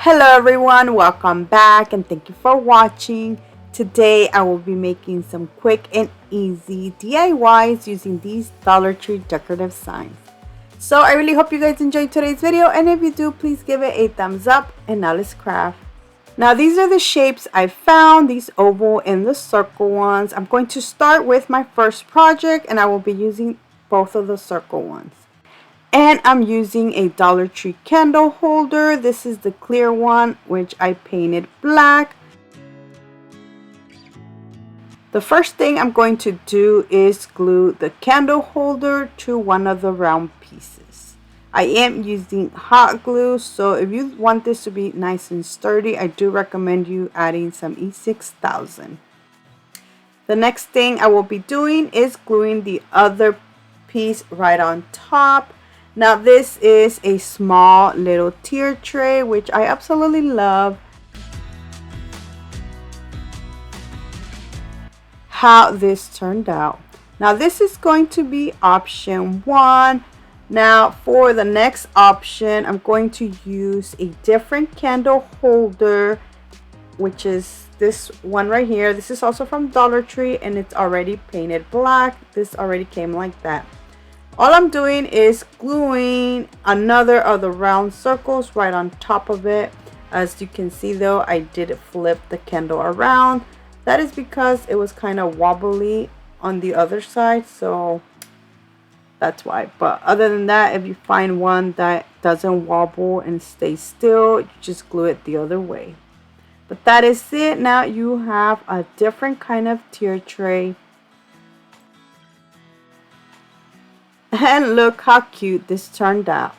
Hello everyone, welcome back and thank you for watching. Today I will be making some quick and easy DIYs using these Dollar Tree decorative signs. So I really hope you guys enjoyed today's video, and if you do, please give it a thumbs up. And now let's craft. Now these are the shapes I found, these oval and the circle ones. I'm going to start with my first project and I will be using both of the circle ones. And I'm using a Dollar Tree candle holder. This is the clear one, which I painted black. The first thing I'm going to do is glue the candle holder to one of the round pieces. I am using hot glue, so if you want this to be nice and sturdy, I do recommend you adding some E6000. The next thing I will be doing is gluing the other piece right on top. Now this is a small little tier tray, which I absolutely love. How this turned out. Now this is going to be option 1. Now for the next option, I'm going to use a different candle holder, which is this one right here. This is also from Dollar Tree and it's already painted black. This already came like that. All I'm doing is gluing another of the round circles right on top of it. As you can see though, I did flip the candle around. That is because it was kind of wobbly on the other side, so that's why. But other than that, if you find one that doesn't wobble and stays still, you just glue it the other way. But that is it. Now you have a different kind of tier tray. And look how cute this turned out.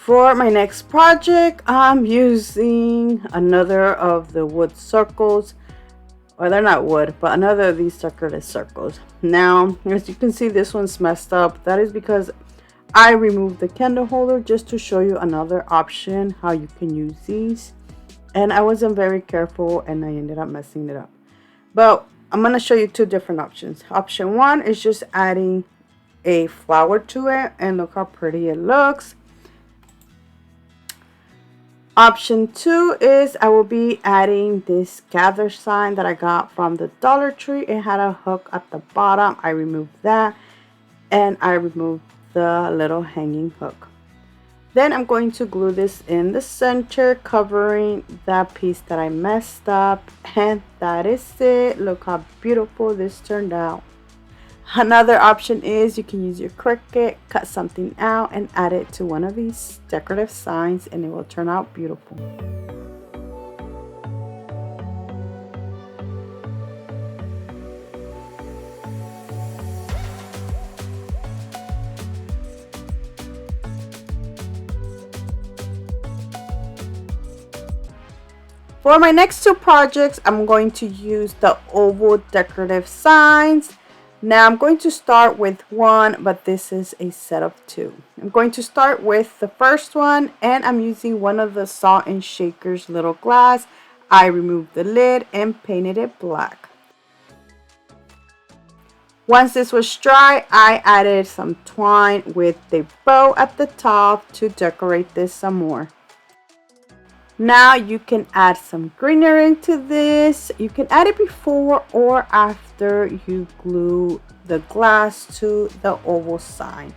For my next project, I'm using another of the wood circles. Or they're not wood, but another of these decorative circles. Now, as you can see, this one's messed up. That is because I removed the candle holder just to show you another option how you can use these. And I wasn't very careful and I ended up messing it up. But I'm going to show you two different options. Option 1 is just adding a flower to it, and look how pretty it looks. Option 2 is I will be adding this gather sign that I got from the Dollar Tree. It had a hook at the bottom. I removed that, and I removed the little hanging hook. Then I'm going to glue this in the center, covering that piece that I messed up, and that is it. Look how beautiful this turned out. Another option is you can use your Cricut, cut something out and add it to one of these decorative signs, and it will turn out beautiful. For my next two projects, I'm going to use the oval decorative signs. Now I'm going to start with one, but this is a set of two. I'm going to start with the first one, and I'm using one of the Salt and Shaker's little glass. I removed the lid and painted it black. Once this was dry, I added some twine with a bow at the top to decorate this some more. Now you can add some greenery to this. You can add it before or after you glue the glass to the oval sign.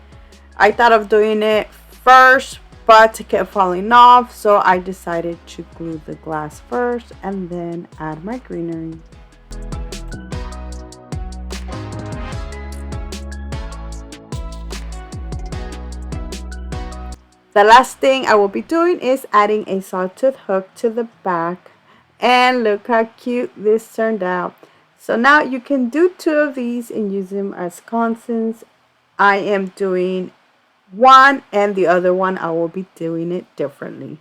I thought of doing it first, but it kept falling off, so I decided to glue the glass first and then add my greenery. The last thing I will be doing is adding a sawtooth hook to the back. And look how cute this turned out. So now you can do 2 of these and use them as constants. I am doing one, and the other one I will be doing it differently.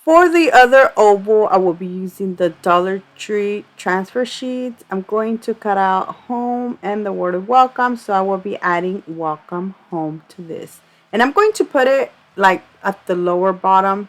For the other oval, I will be using the Dollar Tree transfer sheets. I'm going to cut out home and the word of welcome, so I will be adding welcome home to this. And I'm going to put it like at the lower bottom.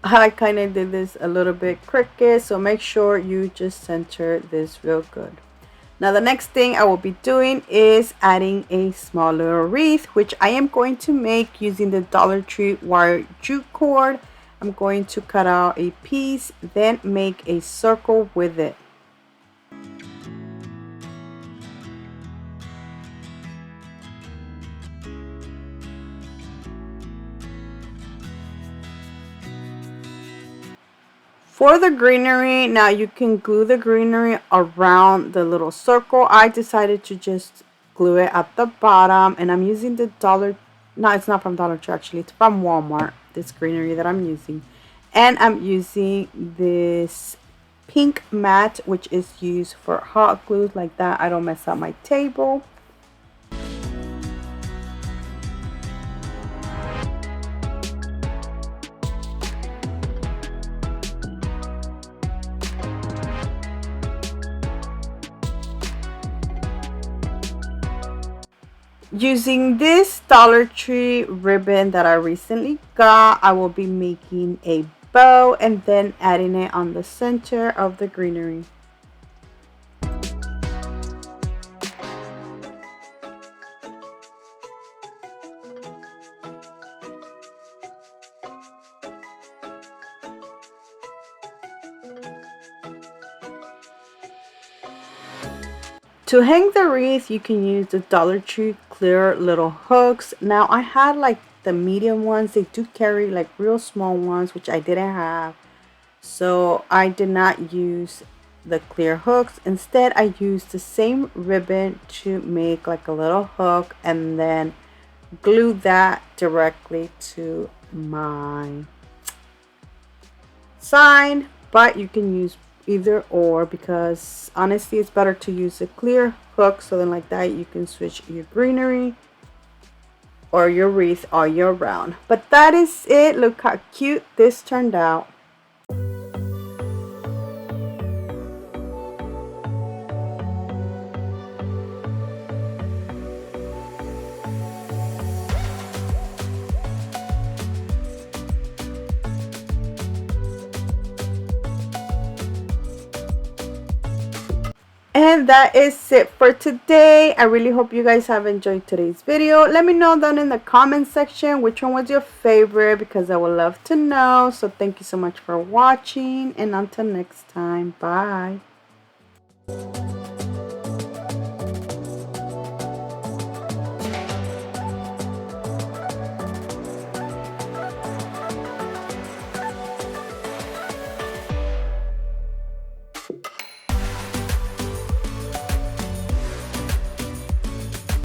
I kind of did this a little bit crooked, so make sure you just center this real good. Now the next thing I will be doing is adding a small little wreath, which I am going to make using the Dollar Tree wire jute cord. I'm going to cut out a piece, then make a circle with it. For the greenery, now you can glue the greenery around the little circle. I decided to just glue it at the bottom, and I'm using the no, it's not from Dollar Tree actually, it's from Walmart, this greenery that I'm using. And I'm using this pink mat, which is used for hot glues like that. I don't mess up my table. Using this Dollar Tree ribbon that I recently got, I will be making a bow and then adding it on the center of the greenery. To hang the wreath, you can use the Dollar Tree clear little hooks. Now I had like the medium ones. They do carry like real small ones, which I didn't have. So I did not use the clear hooks. Instead, I used the same ribbon to make like a little hook and then glue that directly to my sign. But you can use either or, because honestly it's better to use a clear hook, so then like that you can switch your greenery or your wreath all year round. But that is it. Look how cute this turned out. And that is it for today. I really hope you guys have enjoyed today's video. Let me know down in the comment section which one was your favorite, because I would love to know. So thank you so much for watching, and until next time, bye.